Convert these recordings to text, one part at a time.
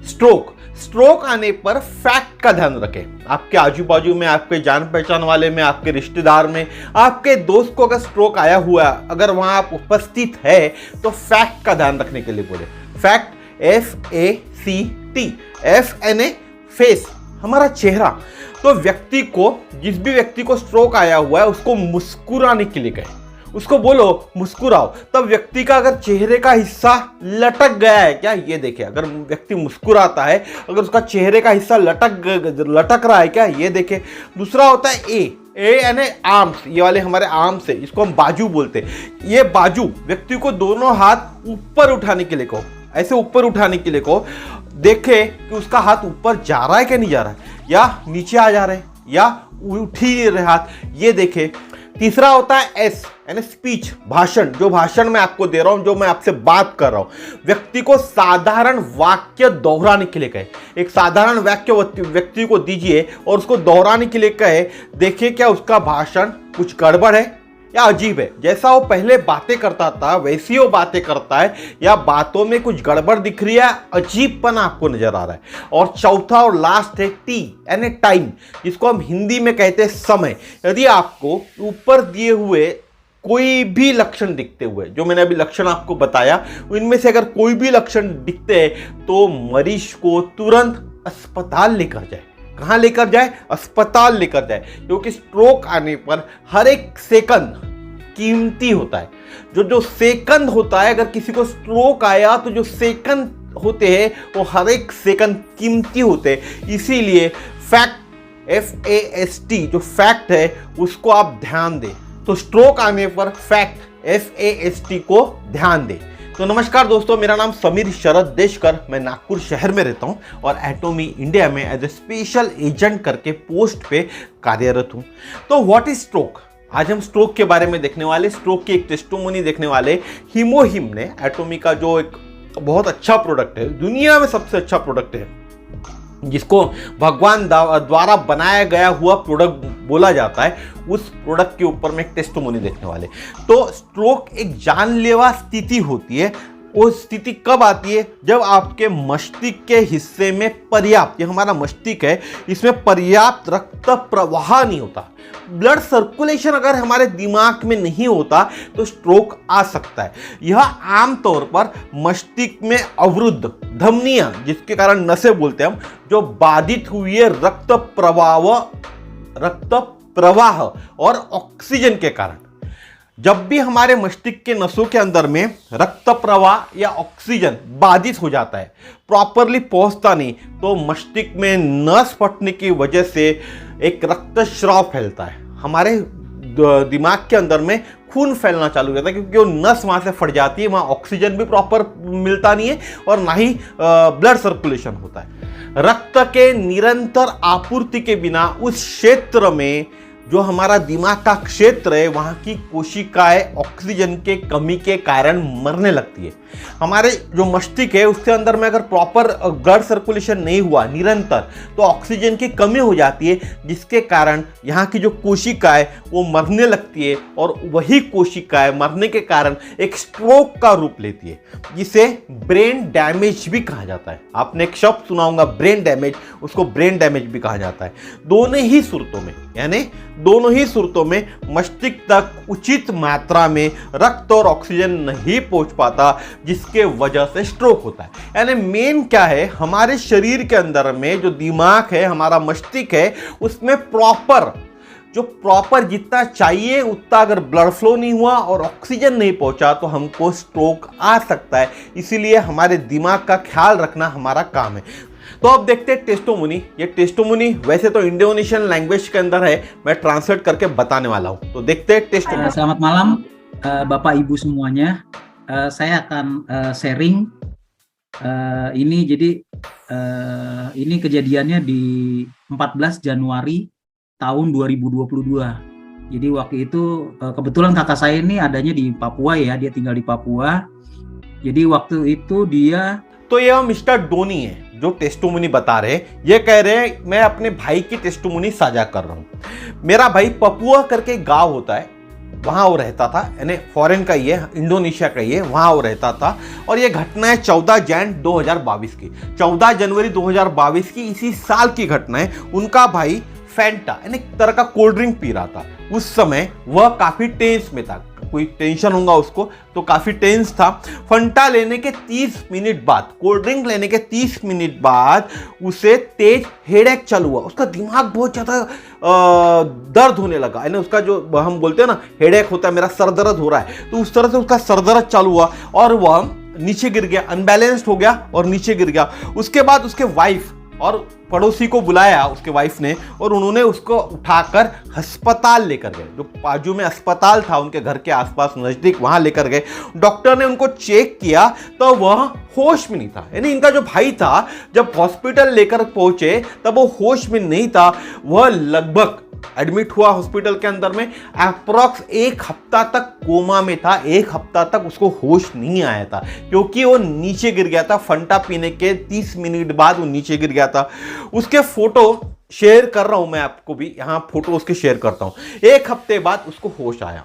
Stroke stroke आने पर fact का ध्यान रखें। आपके आजू बाजू में, आपके जान पहचान वाले में, आपके रिश्तेदार में, आपके दोस्त को अगर स्ट्रोक आया हुआ है, अगर वहां आप उपस्थित है, तो फैक्ट का ध्यान रखने के लिए बोले। फैक्ट FACT, F यानी फेस, हमारा चेहरा। तो व्यक्ति को, जिस भी व्यक्ति को स्ट्रोक आया हुआ है, उसको मुस्कुराने के लिए कहें, उसको बोलो मुस्कुराओ। तब व्यक्ति का अगर चेहरे का हिस्सा लटक गया है क्या, ये देखे। अगर व्यक्ति मुस्कुराता है, अगर उसका चेहरे का हिस्सा लटक रहा है क्या, ये देखे। दूसरा होता है ए यानी आर्म्स, ये वाले हमारे आर्म्स है, इसको हम बाजू बोलते हैं। ये बाजू, व्यक्ति को दोनों हाथ ऊपर उठाने के लिए कहो, ऐसे ऊपर उठाने के लिए कहो। देखे कि उसका हाथ ऊपर जा रहा है कि नहीं जा रहा है, या नीचे आ जा रहे हैं, या उठ ही नहीं रहे हाथ, ये देखे। तीसरा होता है एस यानी स्पीच, भाषण। जो भाषण मैं आपको दे रहा हूं, जो मैं आपसे बात कर रहा हूं, व्यक्ति को साधारण वाक्य दोहराने के लिए कहे। एक साधारण वाक्य व्यक्ति को दीजिए और उसको दोहराने के लिए कहे। देखिए क्या उसका भाषण कुछ गड़बड़ है या अजीब है। जैसा वो पहले बातें करता था वैसी वो बातें करता है, या बातों में कुछ गड़बड़ दिख रही है, अजीबपना आपको नजर आ रहा है। और चौथा और लास्ट है टी यानी टाइम, जिसको हम हिंदी में कहते हैं समय। यदि आपको ऊपर दिए हुए कोई भी लक्षण दिखते हुए, जो मैंने अभी लक्षण आपको बताया, इनमें से अगर कोई भी लक्षण दिखते हैं, तो मरीज को तुरंत अस्पताल लेकर जाए। कहाँ लेकर जाए? अस्पताल लेकर जाए। क्योंकि स्ट्रोक आने पर हर एक सेकंड कीमती होता है। जो सेकंड होता है, अगर किसी को स्ट्रोक आया तो जो सेकंड होते हैं वो हर एक सेकंड कीमती होते हैं। इसीलिए फैक्ट FAST जो फैक्ट है उसको आप ध्यान दें। तो स्ट्रोक आने पर फैक्ट FAST को ध्यान दें। तो नमस्कार दोस्तों, मेरा नाम समीर शरद देशकर, मैं नागपुर शहर में रहता हूं और एटोमी इंडिया में एज ए स्पेशल एजेंट करके पोस्ट पे कार्यरत हूं। तो व्हाट इज स्ट्रोक? आज हम स्ट्रोक के बारे में देखने वाले, स्ट्रोक की एक टेस्टिमोनी देखने वाले। हिमोहिम ने, एटोमी का जो एक बहुत अच्छा प्रोडक्ट है, दुनिया में सबसे अच्छा प्रोडक्ट है, जिसको भगवान द्वारा बनाया गया हुआ प्रोडक्ट बोला जाता है, उस प्रोडक्ट के ऊपर में एक टेस्टिमोनी देखने वाले। तो स्ट्रोक एक जानलेवा स्थिति होती है। वो स्थिति कब आती है? जब आपके मस्तिष्क के हिस्से में पर्याप्त, ये हमारा मस्तिष्क है, इसमें पर्याप्त रक्त प्रवाह नहीं होता। ब्लड सर्कुलेशन अगर हमारे दिमाग में नहीं होता तो स्ट्रोक आ सकता है। यह आमतौर पर मस्तिष्क में अवरुद्ध धमनियां, जिसके कारण नसें बोलते हैं हम, जो बाधित हुई है रक्त प्रवाह और ऑक्सीजन के कारण। जब भी हमारे मस्तिष्क के नसों के अंदर में रक्त प्रवाह या ऑक्सीजन बाधित हो जाता है, प्रॉपरली पहुंचता नहीं, तो मस्तिष्क में नस फटने की वजह से एक रक्तस्राव फैलता है। हमारे दिमाग के अंदर में खून फैलना चालू हो जाता है, क्योंकि वो नस वहां से फट जाती है, वहां ऑक्सीजन भी प्रॉपर मिलता नहीं है और ना ही ब्लड सर्कुलेशन होता है। रक्त के निरंतर आपूर्ति के बिना उस क्षेत्र में, जो हमारा दिमाग का क्षेत्र है, वहाँ की कोशिकाएं ऑक्सीजन के कमी के कारण मरने लगती है। हमारे जो मस्तिष्क है उसके अंदर में अगर प्रॉपर ब्लड सर्कुलेशन नहीं हुआ निरंतर, तो ऑक्सीजन की कमी हो जाती है, जिसके कारण यहाँ की जो कोशिकाएं वो मरने लगती है, और वही कोशिकाएं मरने के कारण एक स्ट्रोक का रूप लेती है, जिसे ब्रेन डैमेज भी कहा जाता है। आपने एक शब्द सुना होगा ब्रेन डैमेज, उसको ब्रेन डैमेज भी कहा जाता है। दोनों ही सूरतों में, यानी दोनों ही सूरतों में मस्तिष्क तक उचित मात्रा में रक्त और ऑक्सीजन नहीं पहुंच पाता, जिसके वजह से स्ट्रोक होता है। यानी मेन क्या है, हमारे शरीर के अंदर में जो दिमाग है, हमारा मस्तिष्क है, उसमें प्रॉपर जितना चाहिए उतना अगर ब्लड फ्लो नहीं हुआ और ऑक्सीजन नहीं पहुंचा, तो हमको स्ट्रोक आ सकता है। इसीलिए हमारे दिमाग का ख्याल रखना हमारा काम है। तो अब देखते हैं टेस्टिमोनी। ये टेस्टिमोनी वैसे तो इंडोनेशियन लैंग्वेज के अंदर है, मैं ट्रांसलेट करके बताने वाला हूँ। तो देखते हैं testimony. Selamat malam Bapak Ibu semuanya. Saya akan sharing ini. Jadi ini kejadiannya di 14 Januari tahun 2022. Jadi waktu itu kebetulan kakak saya ini adanya di Papua ya, dia tinggal di Papua. Jadi waktu itu dia, तो यह mister Downey है जो testimony बता रहे हैं। ये कह रहे हैं मैं अपने भाई की टेस्टिमोनी साझा कर रहा हूँ। मेरा भाई पपुआ करके गांव होता है, वहाँ वो रहता था, यानी फॉरेन का ही है, इंडोनेशिया का ही है, वहाँ वो रहता था। और ये घटना है 14 जैन 2022 की, 14 जनवरी 2022 की, इसी साल की घटना है। उनका भाई फैंटा यानी एक तरह का कोल्ड ड्रिंक पी रहा था। उस समय वह काफी टेंस में था, कोई टेंशन होगा उसको, तो काफी टेंस था। फंटा लेने के 30 मिनट बाद, कोल्ड ड्रिंक लेने के 30 मिनट बाद उसे तेज हेडेक चालू हुआ। उसका दिमाग बहुत ज्यादा दर्द होने लगा, यानी उसका जो हम बोलते हैं ना हेडेक होता है, मेरा सर दर्द हो रहा है, तो उस तरह से उसका सर दर्द चालू हुआ और वह नीचे गिर गया, अनबैलेंस्ड हो गया और नीचे गिर गया। उसके बाद उसके वाइफ और पड़ोसी को बुलाया उसके वाइफ ने, और उन्होंने उसको उठाकर अस्पताल लेकर गए, जो बाजू में अस्पताल था उनके घर के आसपास नजदीक, वहां लेकर गए। डॉक्टर ने उनको चेक किया तो वह होश में नहीं था, यानी इनका जो भाई था जब हॉस्पिटल लेकर पहुंचे तब वो होश में नहीं था। वह लगभग एडमिट हुआ हॉस्पिटल के अंदर में, अप्रॉक्स 1 हफ्ता तक कोमा में था। 1 हफ्ता तक उसको होश नहीं आया था क्योंकि वो नीचे गिर गया था। फंटा पीने के 30 मिनट बाद वो नीचे गिर गया था। उसके फोटो शेयर कर रहा हूं मैं आपको भी, यहां फोटो उसके शेयर करता हूं। 1 हफ्ते बाद उसको होश आया।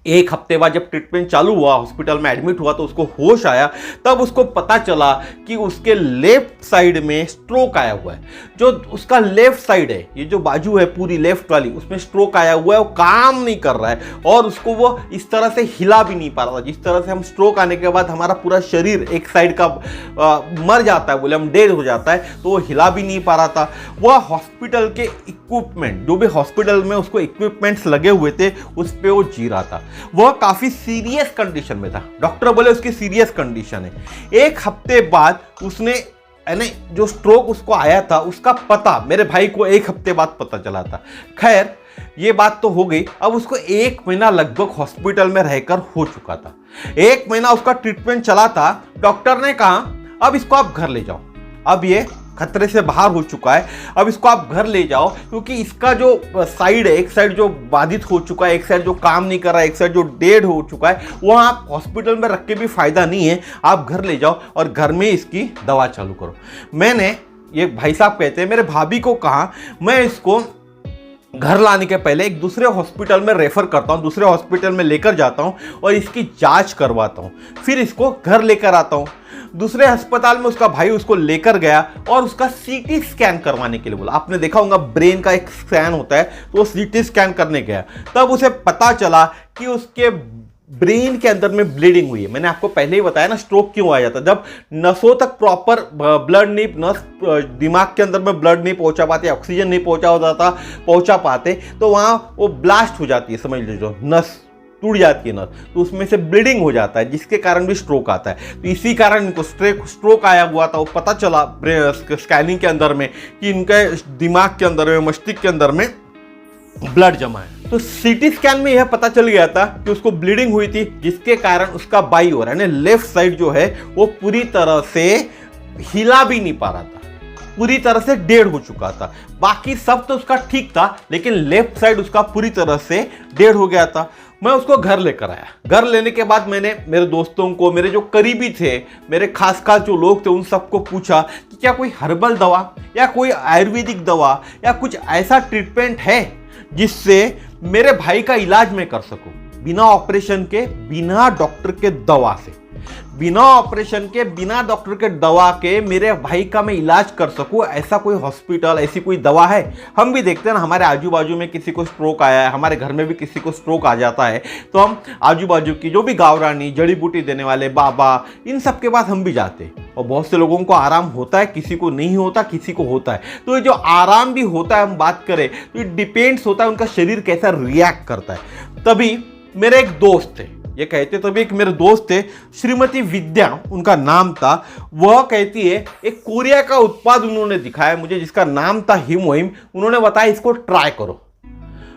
1 हफ्ते बाद जब ट्रीटमेंट चालू हुआ, हॉस्पिटल में एडमिट हुआ, तो उसको होश आया। तब उसको पता चला कि उसके लेफ्ट साइड में स्ट्रोक आया हुआ है। जो उसका लेफ्ट साइड है, ये जो बाजू है पूरी लेफ्ट वाली, उसमें स्ट्रोक आया हुआ है, वो काम नहीं कर रहा है और उसको वो इस तरह से हिला भी नहीं पा रहा था। जिस तरह से हम स्ट्रोक आने के बाद हमारा पूरा शरीर एक साइड का मर जाता है, बोले हम डेड हो जाता है, तो वो हिला भी नहीं पा रहा था। वह हॉस्पिटल के इक्विपमेंट, जो भी हॉस्पिटल में उसको इक्विपमेंट्स लगे हुए थे, उस पर वो जी रहा था। वह काफी सीरियस कंडीशन में था, डॉक्टर बोले उसकी सीरियस कंडीशन है। 1 हफ्ते बाद उसने, यानी जो स्ट्रोक उसको आया था उसका पता मेरे भाई को 1 हफ्ते बाद पता चला था। खैर ये बात तो हो गई। अब उसको 1 महीना लगभग हॉस्पिटल में रहकर हो चुका था। 1 महीना उसका ट्रीटमेंट चला था। डॉक्टर ने कहा अब इसको आप घर ले जाओ, अब ये खतरे से बाहर हो चुका है, अब इसको आप घर ले जाओ, क्योंकि इसका जो साइड है, एक साइड जो बाधित हो चुका है, एक साइड जो काम नहीं कर रहा है, एक साइड जो डेड हो चुका है, वो आप हॉस्पिटल में रख के भी फायदा नहीं है, आप घर ले जाओ और घर में इसकी दवा चालू करो। मैंने, ये भाई साहब कहते हैं, मेरे भाभी को कहा मैं इसको घर लाने के पहले एक दूसरे हॉस्पिटल में रेफर करता हूँ, दूसरे हॉस्पिटल में लेकर जाता हूँ और इसकी जांच करवाता हूँ, फिर इसको घर लेकर आता हूँ। दूसरे अस्पताल में उसका भाई उसको लेकर गया और उसका सीटी स्कैन करवाने के लिए बोला। आपने देखा होगा ब्रेन का एक स्कैन होता है, तो वो सीटी स्कैन करने गया। तब उसे पता चला कि उसके ब्रेन के अंदर में ब्लीडिंग हुई है। मैंने आपको पहले ही बताया ना स्ट्रोक क्यों आ जाता है, जब नसों तक प्रॉपर ब्लड नहीं, नस दिमाग के अंदर में ब्लड नहीं पहुंचा पाते, ऑक्सीजन नहीं पहुंचा पाते, तो वहां वो ब्लास्ट हो जाती है, समझ लीजिए नस टूट जाती है नस, तो उसमें से ब्लीडिंग हो जाता है, जिसके कारण भी स्ट्रोक आता है। तो इसी कारण इनको स्ट्रोक आया हुआ था। वो पता चला स्कैनिंग के अंदर में कि इनके दिमाग के अंदर में, मस्तिष्क के अंदर में ब्लड जमा है। तो सीटी स्कैन में यह पता चल गया था कि उसको ब्लीडिंग हुई थी, जिसके कारण उसका बाई ओर यानी लेफ्ट साइड जो है वो पूरी तरह से हिला भी नहीं पा रहा था, पूरी तरह से डेड हो चुका था। बाकी सब तो उसका ठीक था, लेकिन लेफ्ट साइड उसका पूरी तरह से डेड हो गया था। मैं उसको घर लेकर आया। घर लेने के बाद मैंने मेरे दोस्तों को, मेरे जो करीबी थे, मेरे खास जो लोग थे, उन सबको पूछा कि क्या कोई हर्बल दवा या कोई आयुर्वेदिक दवा या कुछ ऐसा ट्रीटमेंट है जिससे मेरे भाई का इलाज मैं कर सकूं, बिना ऑपरेशन के, बिना डॉक्टर के दवा से, बिना ऑपरेशन के, बिना डॉक्टर के दवा के मेरे भाई का मैं इलाज कर सकूं। ऐसा कोई हॉस्पिटल, ऐसी कोई दवा है? हम भी देखते हैं ना, हमारे आजू बाजू में किसी को स्ट्रोक आया है, हमारे घर में भी किसी को स्ट्रोक आ जाता है, तो हम आजू बाजू की जो भी गाँवरानी, जड़ी बूटी देने वाले बाबा, इन सब के पास हम भी जाते हैं। और बहुत से लोगों को आराम होता है, किसी को नहीं होता, किसी को होता है। तो ये जो आराम भी होता है, हम बात करें तो ये डिपेंड्स होता है उनका शरीर कैसा रिएक्ट करता है। तभी मेरे एक दोस्त थे, ये कहते, तभी एक मेरे दोस्त थे, श्रीमती विद्या उनका नाम था। वह कहती है एक कोरिया का उत्पाद उन्होंने दिखाया मुझे, जिसका नाम था हिमोहिम। उन्होंने बताया इसको ट्राई करो।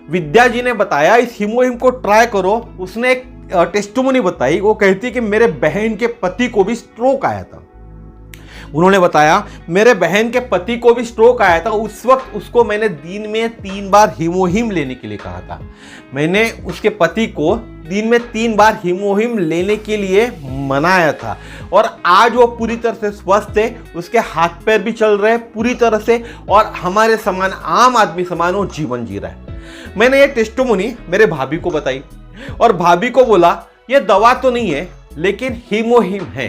विद्या जी ने बताया इस हिमोहिम को ट्राई करो। उसने एक टेस्टिमोनी बताई। वो कहती है कि मेरे बहन के पति को भी स्ट्रोक आया था। उन्होंने बताया मेरे बहन के पति को भी स्ट्रोक आया था। उस वक्त उसको मैंने दिन में 3 बार हिमोहिम लेने के लिए कहा था। मैंने उसके पति को दिन में 3 बार हिमोहिम लेने के लिए मनाया था, और आज वो पूरी तरह से स्वस्थ है। उसके हाथ पैर भी चल रहे हैं पूरी तरह से, और हमारे समान, आम आदमी समान वो जीवन जी रहा है। मैंने ये टेस्टिमोनी मेरे भाभी को बताई। और भाभी को बोला ये दवा तो नहीं है लेकिन हीमोहिम है,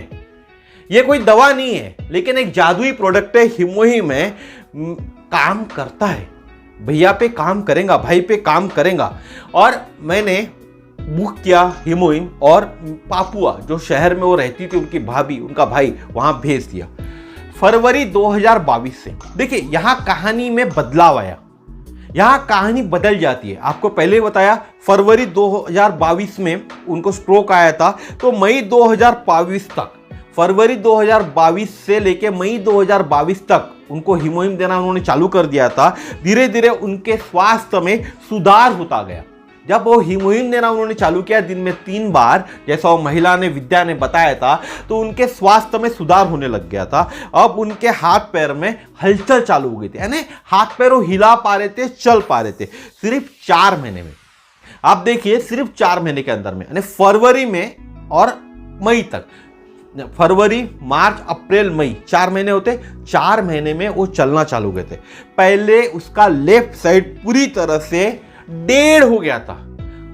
ये कोई दवा नहीं है लेकिन एक जादुई प्रोडक्ट है, हीमोहिम है, काम करता है, भैया पे काम करेगा, भाई पे काम करेगा। और मैंने बुक किया हीमोहिम और पापुआ जो शहर में वो रहती थी उनकी भाभी, उनका भाई, वहां भेज दिया फरवरी 2022 से। देखिए यहां कहानी में बदलाव आया, यहां कहानी बदल जाती है। आपको पहले बताया फरवरी 2022 में उनको स्ट्रोक आया था, तो मई 2022 तक, फरवरी 2022 से लेके मई 2022 तक उनको हीमोहिम देना उन्होंने चालू कर दिया था। धीरे धीरे उनके स्वास्थ्य में सुधार होता गया। जब वो हीमोहिम देना उन्होंने चालू किया दिन में 3 बार, जैसा वो महिला ने, विद्या ने बताया था, तो उनके स्वास्थ्य में सुधार होने लग गया था। अब उनके हाथ पैर में हलचल चालू हो गई थी, यानी हाथ पैर वो हिला पा रहे थे, चल पा रहे थे, सिर्फ 4 महीने में। आप देखिए सिर्फ 4 महीने के अंदर में, यानी फरवरी में और मई तक, फरवरी, मार्च, अप्रैल, मई, 4 महीने होते, 4 महीने में वो चलना चालू गए थे। पहले उसका लेफ्ट साइड पूरी तरह से डेढ़ हो गया था,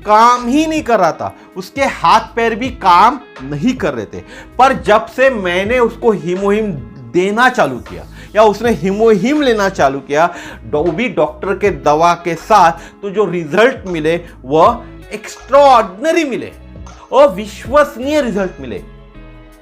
काम ही नहीं कर रहा था, उसके हाथ पैर भी काम नहीं कर रहे थे। पर जब से मैंने उसको हीमोहिम देना चालू किया या उसने हीमोहिम लेना चालू किया, वो भी डॉक्टर के दवा के साथ, तो जो रिजल्ट मिले वह एक्स्ट्राऑर्डिनरी मिले, अविश्वसनीय रिजल्ट मिले।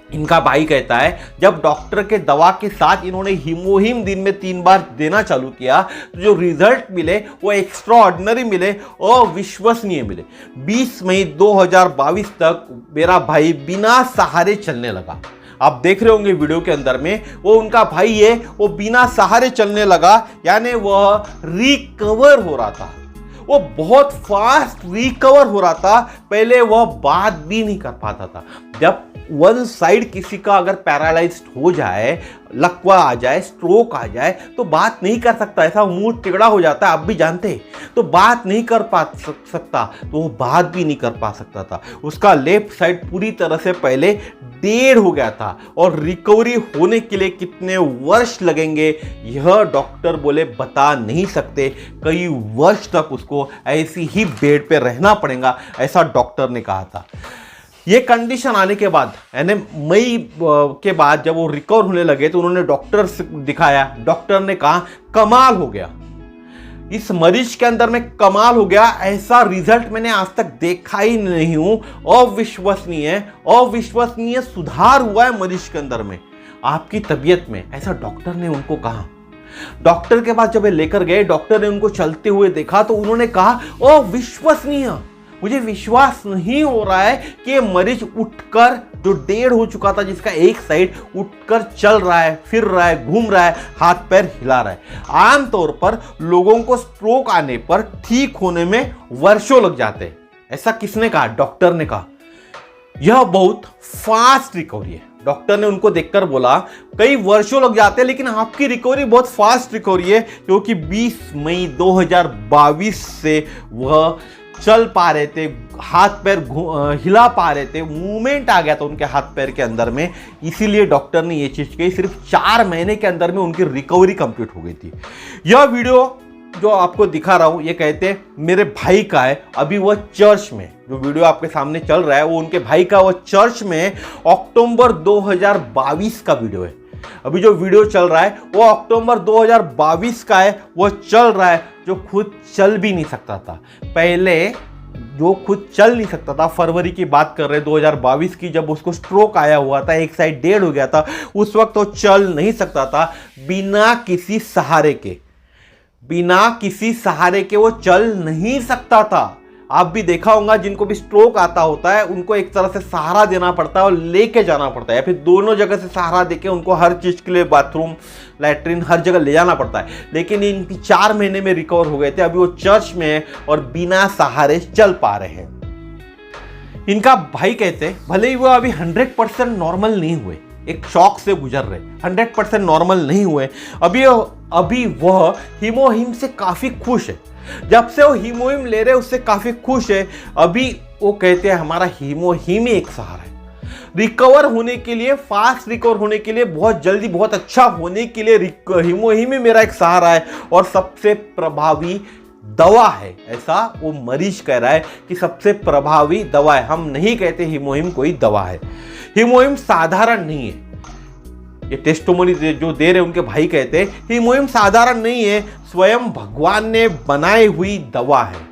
इनका भाई कहता है जब डॉक्टर के दवा के साथ इन्होंने हीमोहिम दिन में 3 बार देना चालू किया, तो जो रिजल्ट मिले वो एक्स्ट्रा ऑर्डिनरी मिले, अविश्वसनीय मिले। 20 मई 2022 तक मेरा भाई बिना सहारे चलने लगा। आप देख रहे होंगे वीडियो के अंदर में, वो उनका भाई है, वो बिना सहारे चलने लगा, यानी वह रिकवर हो रहा था, वो बहुत फास्ट रिकवर हो रहा था। पहले वह बात भी नहीं कर पाता था। जब वन साइड किसी का अगर पैरालाइज्ड हो जाए, लकवा आ जाए, स्ट्रोक आ जाए, तो बात नहीं कर सकता, ऐसा मुंह टिकड़ा हो जाता है, आप भी जानते हैं, तो बात नहीं कर पा सकता, तो वो बात भी नहीं कर पा सकता था। उसका लेफ्ट साइड पूरी तरह से पहले डेढ़ हो गया था, और रिकवरी होने के लिए कितने वर्ष लगेंगे यह डॉक्टर बोले बता नहीं सकते। कई वर्ष तक उसको ऐसी ही बेड पे रहना पड़ेगा, ऐसा डॉक्टर ने कहा था। ये कंडीशन आने के बाद, यानी मई के बाद जब वो रिकवर होने लगे, तो उन्होंने डॉक्टर से दिखाया, डॉक्टर ने कहा कमाल हो गया, इस मरीज के अंदर में कमाल हो गया, ऐसा रिजल्ट मैंने आज तक देखा ही नहीं हूं, अविश्वसनीय, अविश्वसनीय सुधार हुआ है मरीज के अंदर में, आपकी तबीयत में, ऐसा डॉक्टर ने उनको कहा। डॉक्टर के पास जब ये लेकर गए, डॉक्टर ने उनको चलते हुए देखा, तो उन्होंने कहा अविश्वसनीय, मुझे विश्वास नहीं हो रहा है कि ये मरीज उठकर, जो डेढ़ हो चुका था, जिसका एक साइड उठकर चल रहा है, फिर रहा है, घूम रहा है, हाथ पैर हिला रहा है। आमतौर पर लोगों को स्ट्रोक आने पर ठीक होने में वर्षों लग जाते हैं, ऐसा किसने कहा? डॉक्टर ने कहा। यह बहुत फास्ट रिकवरी है। डॉक्टर ने उनको देखकर बोला कई वर्षों लग जाते हैं, लेकिन आपकी रिकवरी बहुत फास्ट रिकवरी है, क्योंकि 20 मई 2022 से वह चल पा रहे थे, हाथ पैर हिला पा रहे थे, मूवमेंट आ गया था उनके हाथ पैर के अंदर में। इसीलिए डॉक्टर ने ये चीज कही, सिर्फ 4 महीने के अंदर में उनकी रिकवरी कंप्लीट हो गई थी। यह वीडियो जो आपको दिखा रहा हूं, ये कहते हैं मेरे भाई का है। अभी वह चर्च में, जो वीडियो आपके सामने चल रहा है वो उनके भाई का, वो चर्च में अक्टूबर 2022 का वीडियो है। अभी जो वीडियो चल रहा है वो अक्टूबर 2022 का है, वो चल रहा है, जो खुद चल भी नहीं सकता था। पहले जो खुद चल नहीं सकता था, फरवरी की बात कर रहे हैं 2022 की, जब उसको स्ट्रोक आया हुआ था, एक साइड डेढ़ हो गया था, उस वक्त वो चल नहीं सकता था। बिना किसी सहारे के, बिना किसी सहारे के वो चल नहीं सकता था। आप भी देखा होगा, जिनको भी स्ट्रोक आता होता है उनको एक तरह से सहारा देना पड़ता है और लेके जाना पड़ता है, या फिर दोनों जगह से सहारा देके उनको हर चीज के लिए, बाथरूम, लैट्रिन, हर जगह ले जाना पड़ता है। लेकिन इनकी 4 महीने में रिकवर हो गए थे। अभी वो चर्च में है और बिना सहारे चल पा रहे हैं। इनका भाई कहते भले ही वो अभी 100% नॉर्मल नहीं हुए, एक शॉक से गुजर रहे, 100% नॉर्मल नहीं हुए, अभी वह हीमोहिम से काफी खुश है। जब से वो हीमोहिम ले रहे उससे काफी खुश है। अभी वो कहते हैं हमारा हीमोहिम ही एक सहारा है। रिकवर होने के लिए, फास्ट रिकवर होने के लिए, बहुत जल्दी, बहुत अच्छा होने के लिए हीमोहिम ही मेरा एक सहारा है। और सबसे प्रभावी दवा है, ऐसा वो मरीज कह रहा है कि सबसे प्रभावी दवा है। हम नहीं कहते हीमोहिम कोई दवा है। हीमोहिम साधारण नहीं है। ये टेस्टिमोनी जो दे रहे उनके भाई कहते हैं हीमोहिम साधारण नहीं है, स्वयं भगवान ने बनाई हुई दवा है।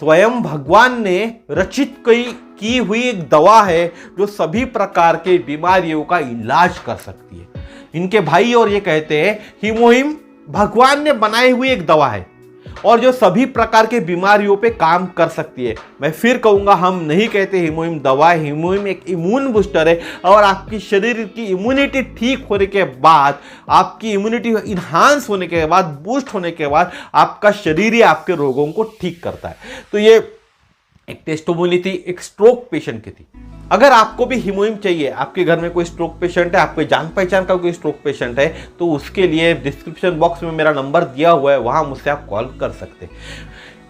स्वयं भगवान ने रचित की हुई एक दवा है जो सभी प्रकार के बीमारियों का इलाज कर सकती है। इनके भाई और ये कहते हैं हीमोहिम भगवान ने बनाई हुई एक दवा है और जो सभी प्रकार के बीमारियों पे काम कर सकती है। मैं फिर कहूंगा, हम नहीं कहते हीमोहिम दवा है। हीमोहिम एक इम्यून बूस्टर है और आपकी शरीर की इम्यूनिटी ठीक होने के बाद, आपकी इम्यूनिटी इन्हांस होने के बाद, बूस्ट होने के बाद आपका शरीर ही आपके रोगों को ठीक करता है। तो ये एक टेस्टिमोनी थी, एक स्ट्रोक पेशेंट की थी। अगर आपको भी हीमोहिम चाहिए, आपके घर में कोई स्ट्रोक पेशेंट है, आपके जान पहचान का कोई स्ट्रोक पेशेंट है, तो उसके लिए डिस्क्रिप्शन बॉक्स में मेरा नंबर दिया हुआ है, वहां मुझसे आप कॉल कर सकते हैं।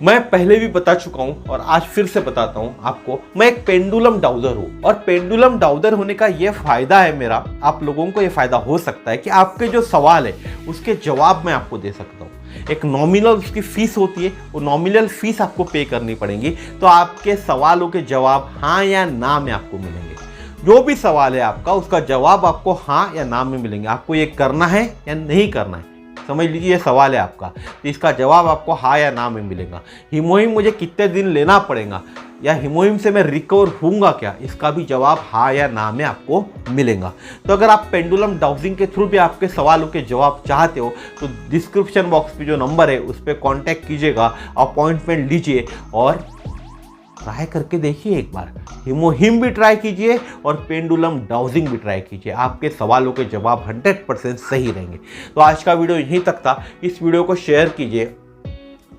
मैं पहले भी बता चुका हूं और आज फिर से बताता हूं आपको, मैं एक पेंडुलम डाउजर हूं और पेंडुलम डाउजर होने का यह फायदा है मेरा, आप लोगों को यह फायदा हो सकता है कि आपके जो सवाल है उसके जवाब मैं आपको दे सकता हूं। एक नॉमिनल उसकी फीस होती है, वो नॉमिनल फीस आपको पे करनी पड़ेगी, तो आपके सवालों के जवाब हाँ या ना में आपको मिलेंगे। जो भी सवाल है आपका, उसका जवाब आपको हाँ या ना में मिलेंगे। आपको ये करना है या नहीं करना है, समझ लीजिए ये सवाल है आपका, तो इसका जवाब आपको हाँ या ना में मिलेगा। हीमोहिम मुझे कितने दिन लेना पड़ेगा या हीमोहिम से मैं रिकवर होऊंगा क्या, इसका भी जवाब हाँ या ना में आपको मिलेगा। तो अगर आप पेंडुलम डाउजिंग के थ्रू भी आपके सवालों के जवाब चाहते हो तो डिस्क्रिप्शन बॉक्स पे जो नंबर है उस पर कॉन्टैक्ट कीजिएगा, अपॉइंटमेंट लीजिए और ट्राई करके देखिए। एक बार हीमोहिम भी ट्राई कीजिए और पेंडुलम डाउजिंग भी ट्राई कीजिए, आपके सवालों के जवाब 100% सही रहेंगे। तो आज का वीडियो यहीं तक था। इस वीडियो को शेयर कीजिए,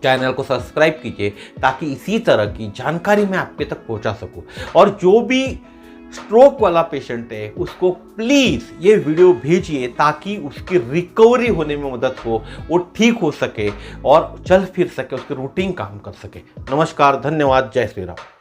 चैनल को सब्सक्राइब कीजिए ताकि इसी तरह की जानकारी मैं आपके तक पहुंचा सकूं। और जो भी स्ट्रोक वाला पेशेंट है उसको प्लीज ये वीडियो भेजिए ताकि उसकी रिकवरी होने में मदद हो, वो ठीक हो सके और चल फिर सके, उसके रूटीन काम कर सके। नमस्कार, धन्यवाद, जय श्री राम।